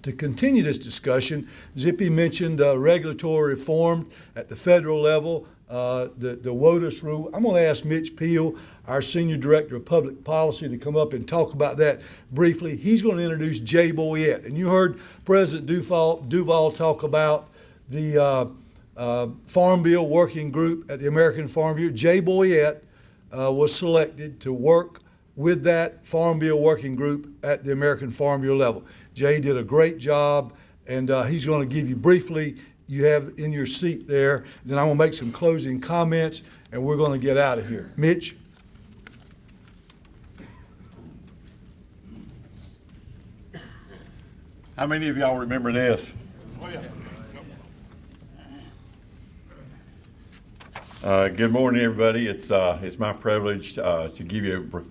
to continue this discussion. Zippy mentioned regulatory reform at the federal level, the WOTUS rule. I'm going to ask Mitch Peele, our Senior Director of Public Policy, to come up and talk about that briefly. He's going to introduce Jay Boyette. And you heard President Duval talk about the Farm Bill Working Group at the American Farm Bureau. Jay Boyette was selected to work with that Farm Bill Working Group at the American Farm Bureau level. Jay did a great job, and he's going to give you briefly, you have in your seat there, then I'm going to make some closing comments, and we're going to get out of here. Mitch? How many of y'all remember this? Oh, yeah. Good morning, everybody. It's my privilege to give you a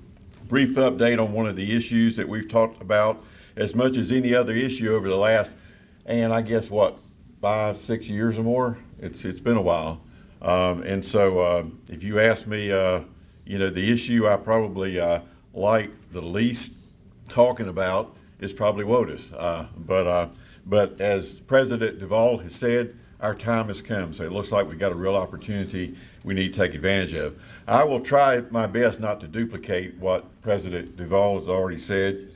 brief update on one of the issues that we've talked about as much as any other issue over the last, and I guess what, 5-6 years or more. It's been a while, and so if you ask me, the issue I probably like the least talking about is probably WOTUS. But as President Duval has said, our time has come. So it looks like we've got a real opportunity we need to take advantage of. I will try my best not to duplicate what President Duval has already said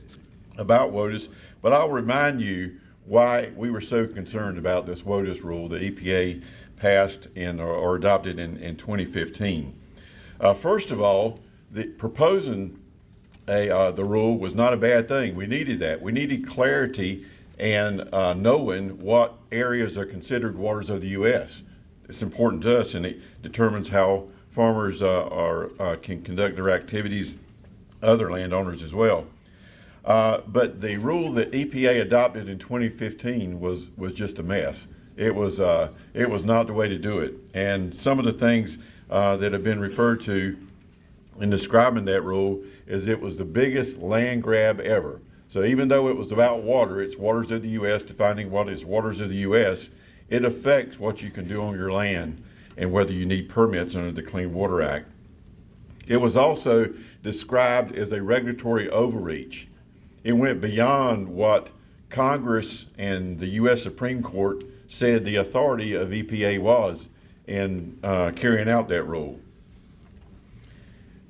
about WOTUS, but I'll remind you why we were so concerned about this WOTUS rule the EPA passed or adopted in 2015. First of all, proposing the rule was not a bad thing. We needed that. We needed clarity and knowing what areas are considered waters of the U.S. It's important to us, and it determines how farmers can conduct their activities, other landowners as well. But the rule that EPA adopted in 2015 was just a mess. It was not the way to do it. And some of the things that have been referred to in describing that rule is it was the biggest land grab ever. So even though it was about water, it's waters of the U.S., defining what is waters of the U.S., it affects what you can do on your land and whether you need permits under the Clean Water Act. It was also described as a regulatory overreach. It went beyond what Congress and the U.S. Supreme Court said the authority of EPA was in carrying out that rule.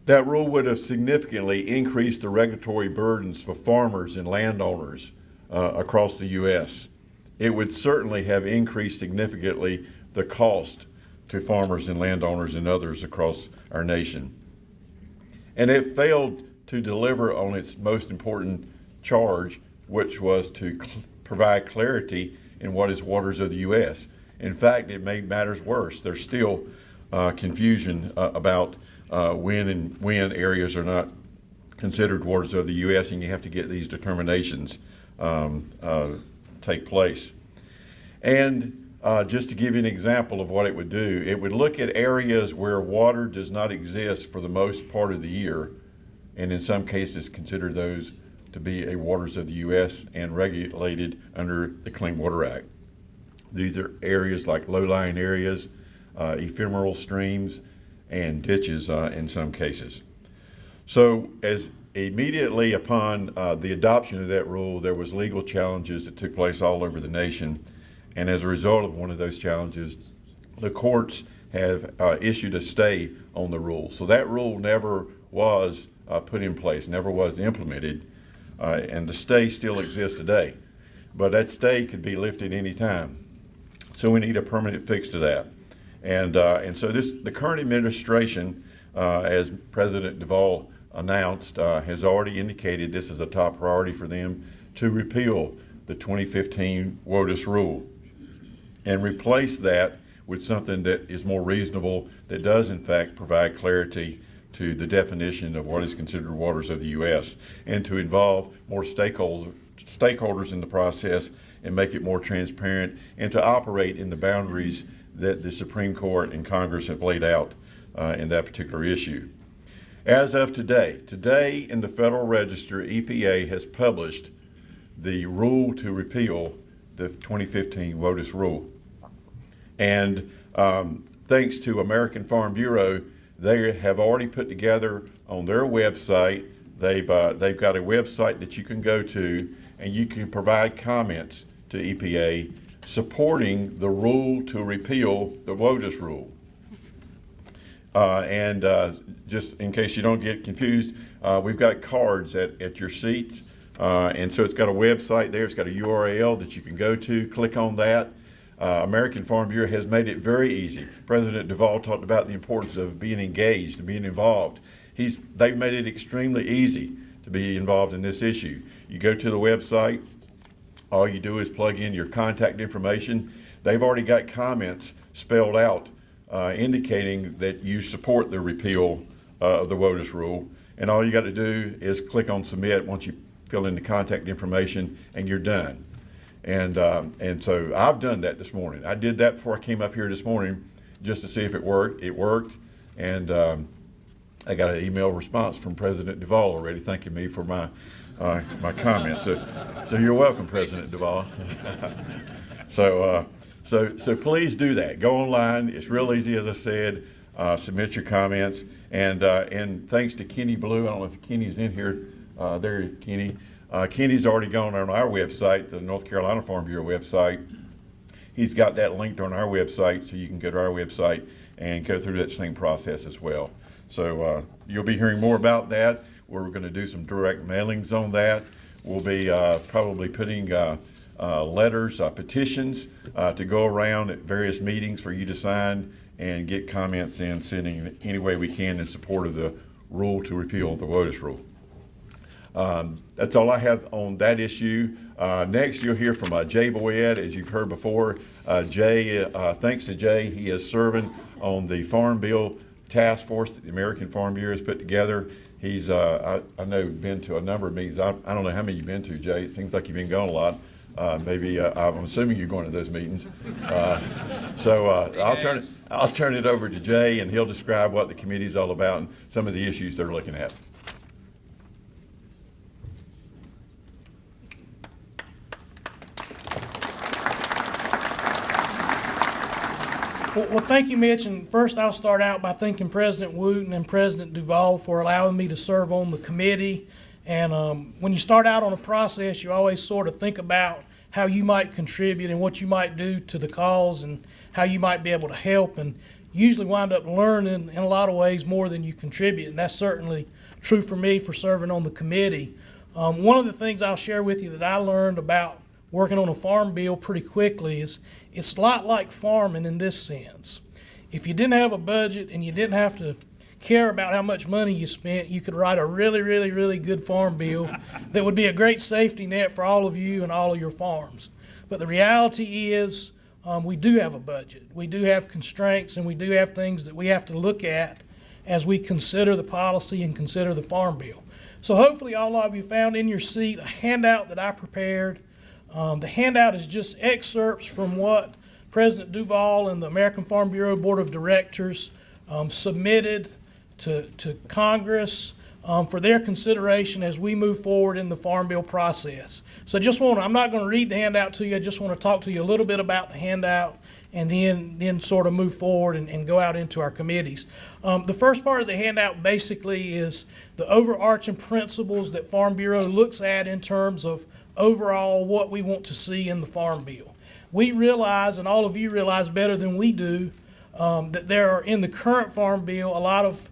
That rule would have significantly increased the regulatory burdens for farmers and landowners across the U.S. It would certainly have increased significantly the cost to farmers and landowners and others across our nation. And it failed to deliver on its most important charge, which was to provide clarity in what is waters of the U.S. In fact, it made matters worse. There's still confusion about when areas are not considered waters of the U.S., and you have to get these determinations take place. And just to give you an example of what it would do, it would look at areas where water does not exist for the most part of the year, and in some cases consider those to be a waters of the U.S. and regulated under the Clean Water Act. These are areas like low-lying areas, ephemeral streams, and ditches in some cases. So as immediately upon the adoption of that rule, there was legal challenges that took place all over the nation. And as a result of one of those challenges, the courts have issued a stay on the rule. So that rule never was put in place, never was implemented, and the stay still exists today. But that stay could be lifted any time. So we need a permanent fix to that. And so the current administration, as President Duval announced, has already indicated this is a top priority for them to repeal the 2015 WOTUS rule and replace that with something that is more reasonable, that does in fact provide clarity to the definition of what is considered waters of the U.S. and to involve more stakeholders in the process and make it more transparent and to operate in the boundaries that the Supreme Court and Congress have laid out in that particular issue. As of today in the Federal Register, EPA has published the rule to repeal the 2015 WOTUS rule. And thanks to American Farm Bureau, they have already put together on their website, they've got a website that you can go to, and you can provide comments to EPA supporting the rule to repeal the WOTUS rule. Just in case you don't get confused, we've got cards at your seats. And so it's got a website there. It's got a URL that you can go to. Click on that. American Farm Bureau has made it very easy. President Duvall talked about the importance of being engaged and being involved. They've made it extremely easy to be involved in this issue. You go to the website. All you do is plug in your contact information. They've already got comments spelled out indicating that you support the repeal of the WOTUS rule. And all you got to do is click on submit once you fill in the contact information, and you're done. And so I've done that this morning. I did that before I came up here this morning just to see if it worked. It worked, and I got an email response from President Duvall already thanking me for my comments. So you're welcome, President Duvall. So please do that. Go online. It's real easy, as I said. Submit your comments, and thanks to Kenny Blue. I don't know if Kenny's in here. There, Kenny. Kenny's already gone on our website, the North Carolina Farm Bureau website. He's got that linked on our website, so you can go to our website and go through that same process as well. So you'll be hearing more about that. We're going to do some direct mailings on that. We'll be probably putting letters, petitions to go around at various meetings for you to sign and get comments in, sending any way we can in support of the rule to repeal the WOTUS rule. That's all I have on that issue. Next, you'll hear from Jay Boyette, as you've heard before. Jay, thanks to Jay, he is serving on the Farm Bill Task Force that the American Farm Bureau has put together. He's, I know, been to a number of meetings. I don't know how many you've been to, Jay. It seems like you've been gone a lot. Maybe I'm assuming you're going to those meetings. I'll turn it over to Jay, and he'll describe what the committee is all about and some of the issues they're looking at. Well, thank you, Mitch. And first, I'll start out by thanking President Wooten and President Duvall for allowing me to serve on the committee. And when you start out on a process, you always sort of think about how you might contribute and what you might do to the cause and how you might be able to help. And usually wind up learning in a lot of ways more than you contribute. And that's certainly true for me for serving on the committee. One of the things I'll share with you that I learned about working on a farm bill pretty quickly is it's a lot like farming in this sense. If you didn't have a budget and you didn't have to care about how much money you spent, you could write a really, really, really good farm bill that would be a great safety net for all of you and all of your farms. But the reality is we do have a budget. We do have constraints, and we do have things that we have to look at as we consider the policy and consider the farm bill. So hopefully all of you found in your seat a handout that I prepared. The handout is just excerpts from what President Duvall and the American Farm Bureau Board of Directors submitted to Congress for their consideration as we move forward in the Farm Bill process. So I'm not going to read the handout to you. I just want to talk to you a little bit about the handout and then sort of move forward and go out into our committees. The first part of the handout basically is the overarching principles that Farm Bureau looks at in terms of overall what we want to see in the Farm Bill. We realize, and all of you realize better than we do, that there are in the current Farm Bill a lot of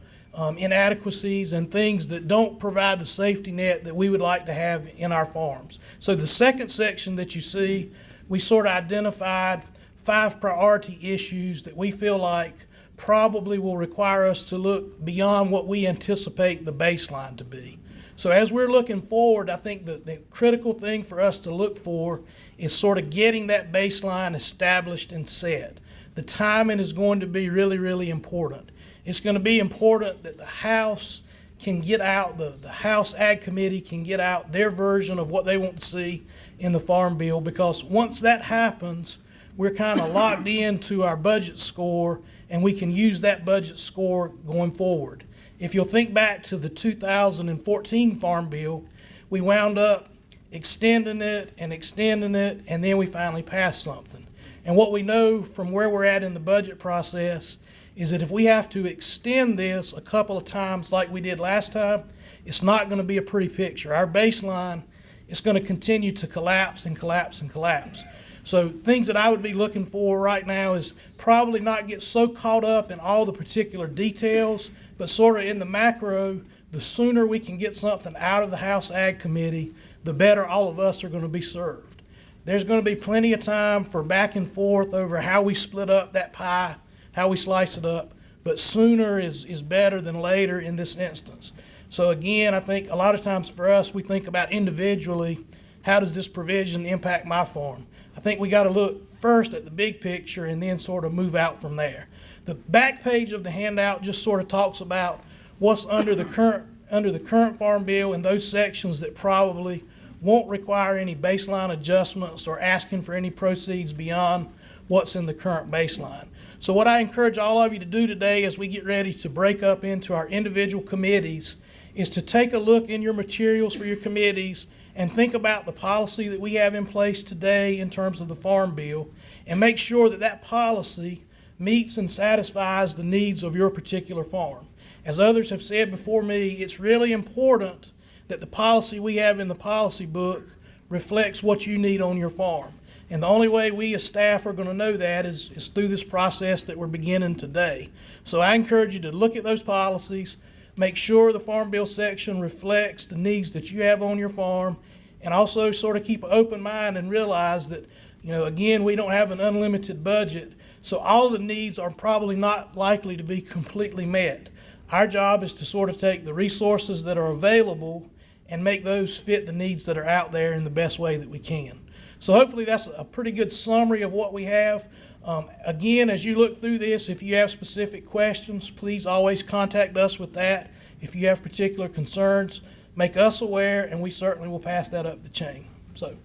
inadequacies and things that don't provide the safety net that we would like to have in our farms. So the second section that you see, we sort of identified 5 priority issues that we feel like probably will require us to look beyond what we anticipate the baseline to be. So as we're looking forward, I think the critical thing for us to look for is sort of getting that baseline established and set. The timing is going to be really, really important. It's going to be important that the House can get out, the House Ag Committee can get out their version of what they want to see in the Farm Bill, because once that happens, we're kind of locked into our budget score, and we can use that budget score going forward. If you'll think back to the 2014 Farm Bill, we wound up extending it, and then we finally passed something. And what we know from where we're at in the budget process is that if we have to extend this a couple of times like we did last time, it's not going to be a pretty picture. Our baseline it's going to continue to collapse and collapse and collapse. So things that I would be looking for right now is probably not get so caught up in all the particular details, but sort of in the macro, the sooner we can get something out of the House Ag Committee, the better all of us are going to be served. There's going to be plenty of time for back and forth over how we split up that pie, how we slice it up, but sooner is better than later in this instance. So again, I think a lot of times for us, we think about individually, how does this provision impact my farm? I think we got to look first at the big picture and then sort of move out from there. The back page of the handout just sort of talks about what's under the current Farm Bill and those sections that probably won't require any baseline adjustments or asking for any proceeds beyond what's in the current baseline. So what I encourage all of you to do today as we get ready to break up into our individual committees is to take a look in your materials for your committees and think about the policy that we have in place today in terms of the Farm Bill and make sure that that policy meets and satisfies the needs of your particular farm. As others have said before me, it's really important that the policy we have in the policy book reflects what you need on your farm. And the only way we as staff are going to know that is through this process that we're beginning today. So I encourage you to look at those policies, make sure the Farm Bill section reflects the needs that you have on your farm, and also sort of keep an open mind and realize that, again, we don't have an unlimited budget, so all the needs are probably not likely to be completely met. Our job is to sort of take the resources that are available and make those fit the needs that are out there in the best way that we can. So hopefully that's a pretty good summary of what we have. Again, as you look through this, if you have specific questions, please always contact us with that. If you have particular concerns, make us aware, and we certainly will pass that up the chain. So